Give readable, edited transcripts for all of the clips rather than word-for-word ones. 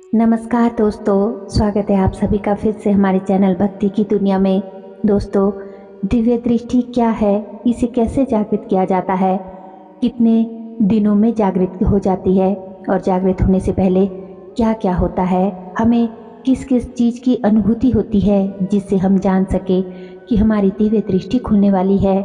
नमस्कार दोस्तों, स्वागत है आप सभी का फिर से हमारे चैनल भक्ति की दुनिया में। दोस्तों, दिव्य दृष्टि क्या है, इसे कैसे जागृत किया जाता है, कितने दिनों में जागृत हो जाती है और जागृत होने से पहले क्या क्या होता है, हमें किस किस चीज़ की अनुभूति होती है जिससे हम जान सके कि हमारी दिव्य दृष्टि खुलने वाली है।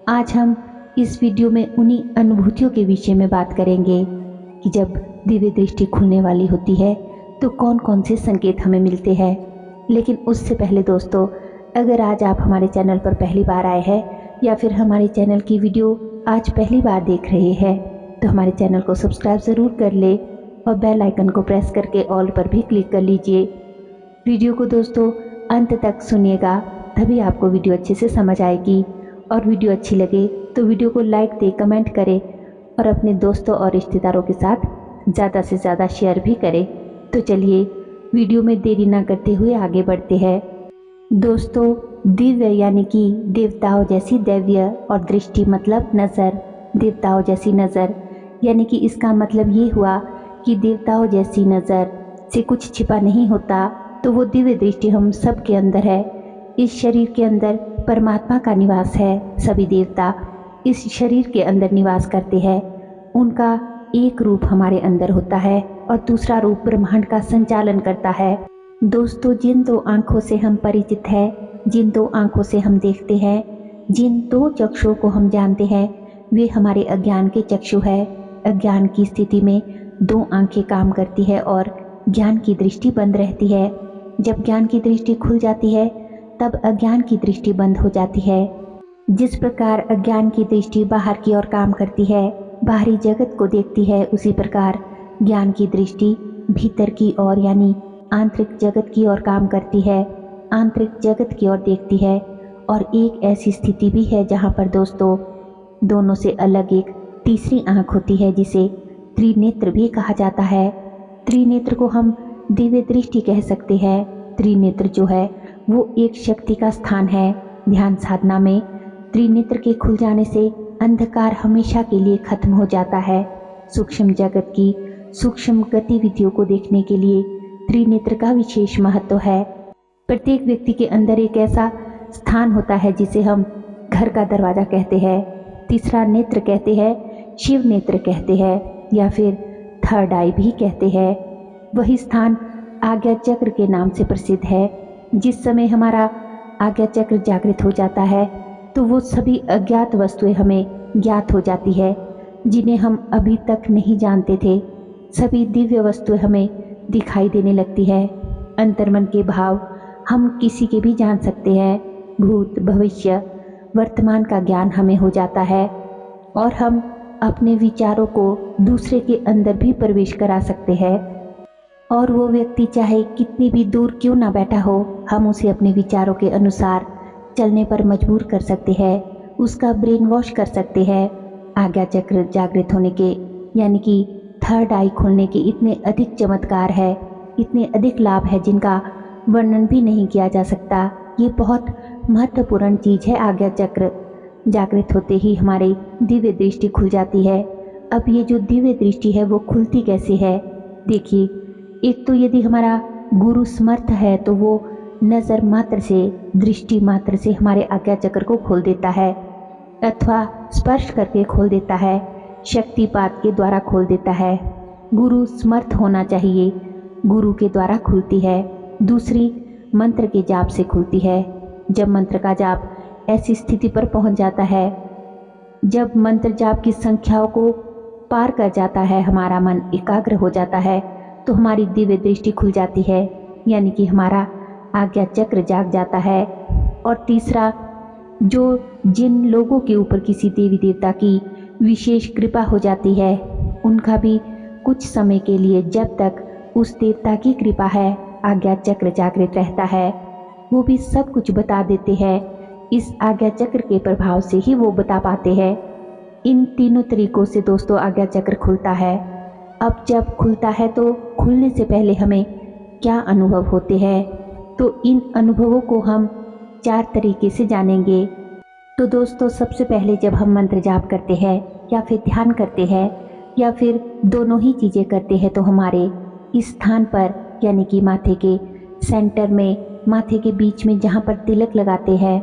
आज हम इस वीडियो में उन्हीं अनुभूतियों के विषय में बात करेंगे कि जब दिव्य दृष्टि खुलने वाली होती है तो कौन कौन से संकेत हमें मिलते हैं। लेकिन उससे पहले दोस्तों, अगर आज आप हमारे चैनल पर पहली बार आए हैं या फिर हमारे चैनल की वीडियो आज पहली बार देख रहे हैं तो हमारे चैनल को सब्सक्राइब ज़रूर कर ले और बेल आइकन को प्रेस करके ऑल पर भी क्लिक कर लीजिए। वीडियो को दोस्तों अंत तक सुनिएगा, तभी आपको वीडियो अच्छे से समझ आएगी। और वीडियो अच्छी लगे तो वीडियो को लाइक दे, कमेंट करें और अपने दोस्तों और रिश्तेदारों के साथ ज़्यादा से ज़्यादा शेयर भी करें। तो चलिए वीडियो में देरी ना करते हुए आगे बढ़ते हैं। दोस्तों, दिव्य यानी कि देवताओं जैसी दैव्य और दृष्टि मतलब नज़र, देवताओं जैसी नज़र यानी कि इसका मतलब ये हुआ कि देवताओं जैसी नज़र से कुछ छिपा नहीं होता, तो वो दिव्य दृष्टि हम सब के अंदर है। इस शरीर के अंदर परमात्मा का निवास है। सभी देवता इस शरीर के अंदर निवास करते हैं। उनका एक रूप हमारे अंदर होता है और दूसरा रूप ब्रह्मांड का संचालन करता है। दोस्तों, जिन दो आंखों से हम परिचित हैं, जिन दो आंखों से हम देखते हैं, जिन दो चक्षुओं को हम जानते हैं, वे हमारे अज्ञान के चक्षु है। अज्ञान की स्थिति में दो आंखें काम करती है और ज्ञान की दृष्टि बंद रहती है। जब ज्ञान की दृष्टि खुल जाती है तब अज्ञान की दृष्टि बंद हो जाती है। जिस प्रकार अज्ञान की दृष्टि बाहर की ओर काम करती है, बाहरी जगत को देखती है, उसी प्रकार ज्ञान की दृष्टि भीतर की ओर यानी आंतरिक जगत की ओर काम करती है, आंतरिक जगत की ओर देखती है। और एक ऐसी स्थिति भी है जहाँ पर दोस्तों दोनों से अलग एक तीसरी आंख होती है जिसे त्रिनेत्र भी कहा जाता है। त्रिनेत्र को हम दिव्य दृष्टि कह सकते हैं। त्रिनेत्र जो है वो एक शक्ति का स्थान है। ध्यान साधना में त्रिनेत्र के खुल जाने से अंधकार हमेशा के लिए खत्म हो जाता है। सूक्ष्म जगत की सूक्ष्म गतिविधियों को देखने के लिए त्रिनेत्र का विशेष महत्व है। प्रत्येक व्यक्ति के अंदर एक ऐसा स्थान होता है जिसे हम घर का दरवाज़ा कहते हैं, तीसरा नेत्र कहते हैं, शिव नेत्र कहते हैं या फिर थर्ड आई भी कहते हैं। वही स्थान आज्ञा चक्र के नाम से प्रसिद्ध है। जिस समय हमारा आज्ञा चक्र जागृत हो जाता है तो वो सभी अज्ञात वस्तुएं हमें ज्ञात हो जाती है जिन्हें हम अभी तक नहीं जानते थे। सभी दिव्य वस्तुएं हमें दिखाई देने लगती है। अंतर्मन के भाव हम किसी के भी जान सकते हैं। भूत, भविष्य, वर्तमान का ज्ञान हमें हो जाता है और हम अपने विचारों को दूसरे के अंदर भी प्रवेश करा सकते हैं। और वो व्यक्ति चाहे कितनी भी दूर क्यों ना बैठा हो, हम उसे अपने विचारों के अनुसार चलने पर मजबूर कर सकते हैं, उसका ब्रेन वॉश कर सकते हैं। आज्ञा चक्र जागृत होने के यानी कि थर्ड आई खोलने के इतने अधिक चमत्कार है, इतने अधिक लाभ है जिनका वर्णन भी नहीं किया जा सकता। ये बहुत महत्वपूर्ण चीज़ है। आज्ञा चक्र जागृत होते ही हमारी दिव्य दृष्टि खुल जाती है। अब ये जो दिव्य दृष्टि है वो खुलती कैसे है? देखिए, एक तो यदि हमारा गुरु समर्थ है तो वो नज़र मात्र से, दृष्टि मात्र से हमारे आज्ञा चक्र को खोल देता है अथवा स्पर्श करके खोल देता है, शक्तिपात के द्वारा खोल देता है। गुरु समर्थ होना चाहिए, गुरु के द्वारा खुलती है। दूसरी मंत्र के जाप से खुलती है। जब मंत्र का जाप ऐसी स्थिति पर पहुंच जाता है, जब मंत्र जाप की संख्याओं को पार कर जाता है, हमारा मन एकाग्र हो जाता है तो हमारी दिव्य दृष्टि खुल जाती है यानी कि हमारा आज्ञा चक्र जाग जाता है। और तीसरा, जो जिन लोगों के ऊपर किसी देवी देवता की विशेष कृपा हो जाती है, उनका भी कुछ समय के लिए, जब तक उस देवता की कृपा है, आज्ञा चक्र जागृत रहता है। वो भी सब कुछ बता देते हैं। इस आज्ञा चक्र के प्रभाव से ही वो बता पाते हैं। इन तीनों तरीकों से दोस्तों आज्ञा चक्र खुलता है। अब जब खुलता है तो खुलने से पहले हमें क्या अनुभव होते हैं, तो इन अनुभवों को हम 4 तरीके से जानेंगे। तो दोस्तों, सबसे पहले जब हम मंत्र जाप करते हैं या फिर ध्यान करते हैं या फिर दोनों ही चीज़ें करते हैं तो हमारे इस स्थान पर यानी कि माथे के सेंटर में, माथे के बीच में जहाँ पर तिलक लगाते हैं,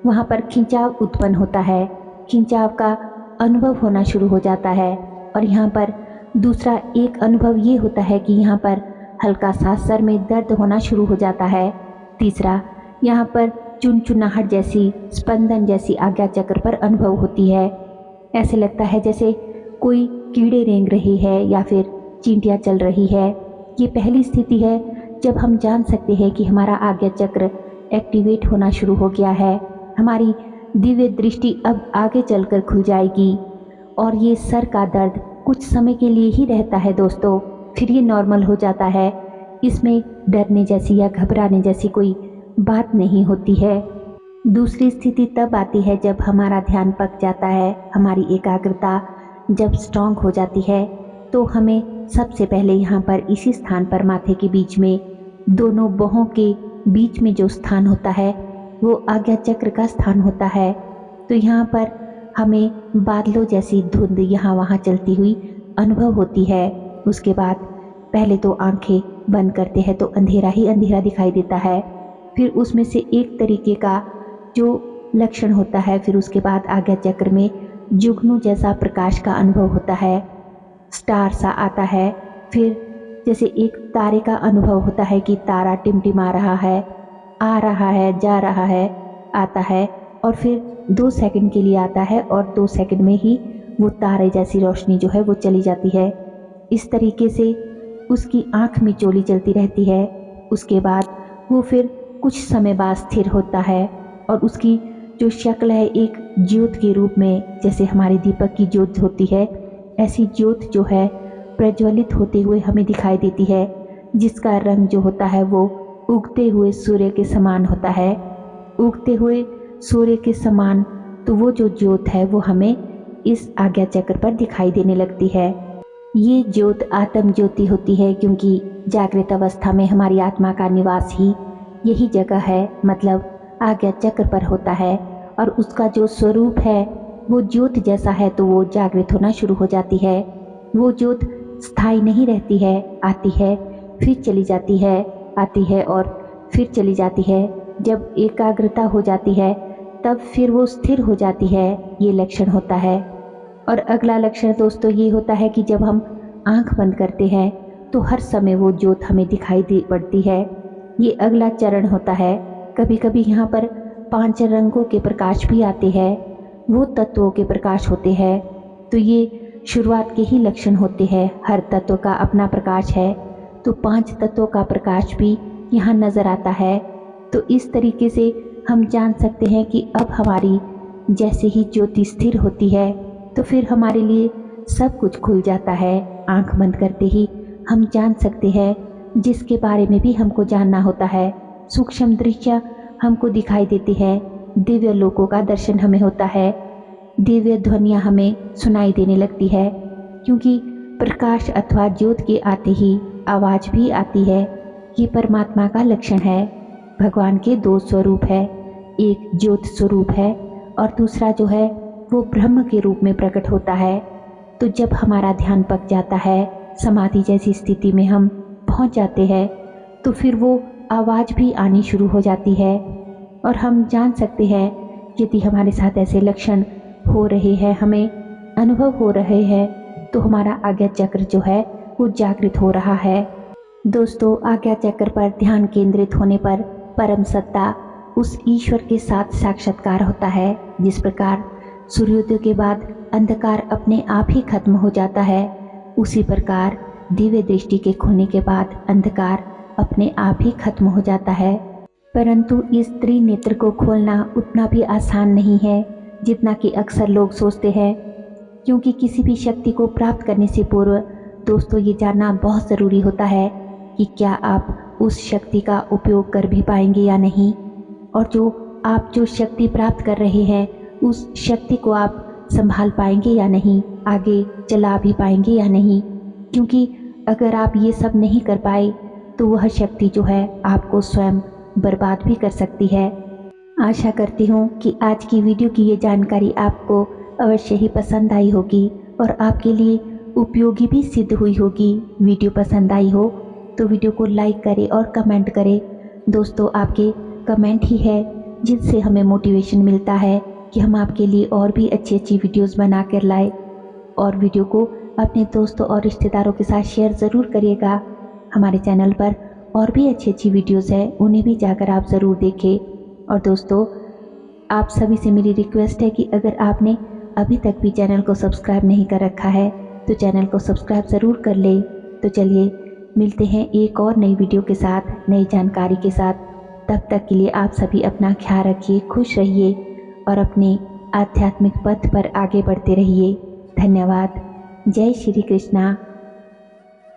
वहाँ पर खिंचाव उत्पन्न होता है। खिंचाव का अनुभव होना शुरू हो जाता है। और यहाँ पर दूसरा एक अनुभव ये होता है कि यहाँ पर हल्का सा सर में दर्द होना शुरू हो जाता है। तीसरा, यहाँ पर चुनचुनाहट जैसी, स्पंदन जैसी आज्ञा चक्र पर अनुभव होती है। ऐसे लगता है जैसे कोई कीड़े रेंग रही है या फिर चींटियाँ चल रही है। ये पहली स्थिति है जब हम जान सकते हैं कि हमारा आज्ञा चक्र एक्टिवेट होना शुरू हो गया है। हमारी दिव्य दृष्टि अब आगे चलकर खुल जाएगी। और ये सर का दर्द कुछ समय के लिए ही रहता है दोस्तों, फिर ये नॉर्मल हो जाता है। इसमें डरने जैसी या घबराने जैसी कोई बात नहीं होती है। दूसरी स्थिति तब आती है जब हमारा ध्यान पक जाता है, हमारी एकाग्रता जब स्ट्रांग हो जाती है। तो हमें सबसे पहले यहाँ पर इसी स्थान पर माथे के बीच में, दोनों बाहों के बीच में जो स्थान होता है वो आज्ञा चक्र का स्थान होता है। तो यहाँ पर हमें बादलों जैसी धुंध यहाँ वहाँ चलती हुई अनुभव होती है। उसके बाद पहले तो आंखें बंद करते हैं तो अंधेरा ही अंधेरा दिखाई देता है। फिर उसमें से एक तरीके का जो लक्षण होता है, फिर उसके बाद आज्ञा चक्र में जुगनू जैसा प्रकाश का अनुभव होता है, स्टार सा आता है। फिर जैसे एक तारे का अनुभव होता है कि तारा टिमटिमा रहा है, आ रहा है, जा रहा है, आता है, और फिर 2 सेकंड के लिए आता है और 2 सेकंड में ही वो तारे जैसी रोशनी जो है वो चली जाती है। इस तरीके से उसकी आँख में चोली चलती रहती है। उसके बाद वो फिर कुछ समय बाद स्थिर होता है और उसकी जो शक्ल है एक ज्योत के रूप में, जैसे हमारे दीपक की ज्योत होती है, ऐसी ज्योत जो है प्रज्वलित होते हुए हमें दिखाई देती है, जिसका रंग जो होता है वो उगते हुए सूर्य के समान होता है। उगते हुए सूर्य के समान तो वो जो ज्योत है वो हमें इस आज्ञा चक्र पर दिखाई देने लगती है। ये ज्योत आत्म ज्योति होती है, क्योंकि जागृत अवस्था में हमारी आत्मा का निवास ही यही जगह है, मतलब आज्ञा चक्र पर होता है। और उसका जो स्वरूप है वो ज्योत जैसा है, तो वो जागृत होना शुरू हो जाती है। वो ज्योत स्थायी नहीं रहती है, आती है फिर चली जाती है, आती है और फिर चली जाती है। जब एकाग्रता हो जाती है तब फिर वो स्थिर हो जाती है, ये लक्षण होता है। और अगला लक्षण दोस्तों ये होता है कि जब हम आंख बंद करते हैं तो हर समय वो ज्योत हमें दिखाई दे पड़ती है। ये अगला चरण होता है। कभी कभी यहाँ पर 5 रंगों के प्रकाश भी आते हैं, वो तत्वों के प्रकाश होते हैं। तो ये शुरुआत के ही लक्षण होते हैं। हर तत्व का अपना प्रकाश है, तो 5 तत्वों का प्रकाश भी यहाँ नज़र आता है। तो इस तरीके से हम जान सकते हैं कि अब हमारी जैसे ही ज्योति स्थिर होती है तो फिर हमारे लिए सब कुछ खुल जाता है। आंख बंद करते ही हम जान सकते हैं जिसके बारे में भी हमको जानना होता है। सूक्ष्म दृश्य हमको दिखाई देती है, दिव्य लोकों का दर्शन हमें होता है, दिव्य ध्वनियाँ हमें सुनाई देने लगती है, क्योंकि प्रकाश अथवा ज्योत के आते ही आवाज़ भी आती है। ये परमात्मा का लक्षण है। भगवान के 2 स्वरूप है, एक ज्योत स्वरूप है और दूसरा जो है वो ब्रह्म के रूप में प्रकट होता है। तो जब हमारा ध्यान पक जाता है, समाधि जैसी स्थिति में हम पहुंच जाते हैं, तो फिर वो आवाज़ भी आनी शुरू हो जाती है और हम जान सकते हैं यदि हमारे साथ ऐसे लक्षण हो रहे हैं, हमें अनुभव हो रहे हैं, तो हमारा आज्ञा चक्र जो है वो जागृत हो रहा है। दोस्तों, आज्ञा चक्र पर ध्यान केंद्रित होने पर परम सत्ता उस ईश्वर के साथ साक्षात्कार होता है। जिस प्रकार सूर्योदय के बाद अंधकार अपने आप ही खत्म हो जाता है, उसी प्रकार दिव्य दृष्टि के खुलने के बाद अंधकार अपने आप ही खत्म हो जाता है। परंतु इस त्रिनेत्र को खोलना उतना भी आसान नहीं है जितना कि अक्सर लोग सोचते हैं, क्योंकि किसी भी शक्ति को प्राप्त करने से पूर्व दोस्तों ये जानना बहुत ज़रूरी होता है कि क्या आप उस शक्ति का उपयोग कर भी पाएंगे या नहीं, और जो शक्ति प्राप्त कर रहे हैं उस शक्ति को आप संभाल पाएंगे या नहीं, आगे चला भी पाएंगे या नहीं। क्योंकि अगर आप ये सब नहीं कर पाए तो वह शक्ति जो है आपको स्वयं बर्बाद भी कर सकती है। आशा करती हूँ कि आज की वीडियो की ये जानकारी आपको अवश्य ही पसंद आई होगी और आपके लिए उपयोगी भी सिद्ध हुई होगी। वीडियो पसंद आई हो तो वीडियो को लाइक करें और कमेंट करें। दोस्तों, आपके कमेंट ही है जिनसे हमें मोटिवेशन मिलता है कि हम आपके लिए और भी अच्छी अच्छी वीडियोस बना कर लाए। और वीडियो को अपने दोस्तों और रिश्तेदारों के साथ शेयर ज़रूर करिएगा। हमारे चैनल पर और भी अच्छी अच्छी वीडियोस हैं, उन्हें भी जाकर आप ज़रूर देखें। और दोस्तों, आप सभी से मेरी रिक्वेस्ट है कि अगर आपने अभी तक भी चैनल को सब्सक्राइब नहीं कर रखा है तो चैनल को सब्सक्राइब ज़रूर कर लें। तो चलिए मिलते हैं एक और नई वीडियो के साथ, नई जानकारी के साथ। तब तक के लिए आप सभी अपना ख्याल रखिए, खुश रहिए और अपने आध्यात्मिक पथ पर आगे बढ़ते रहिए। धन्यवाद। जय श्री कृष्णा।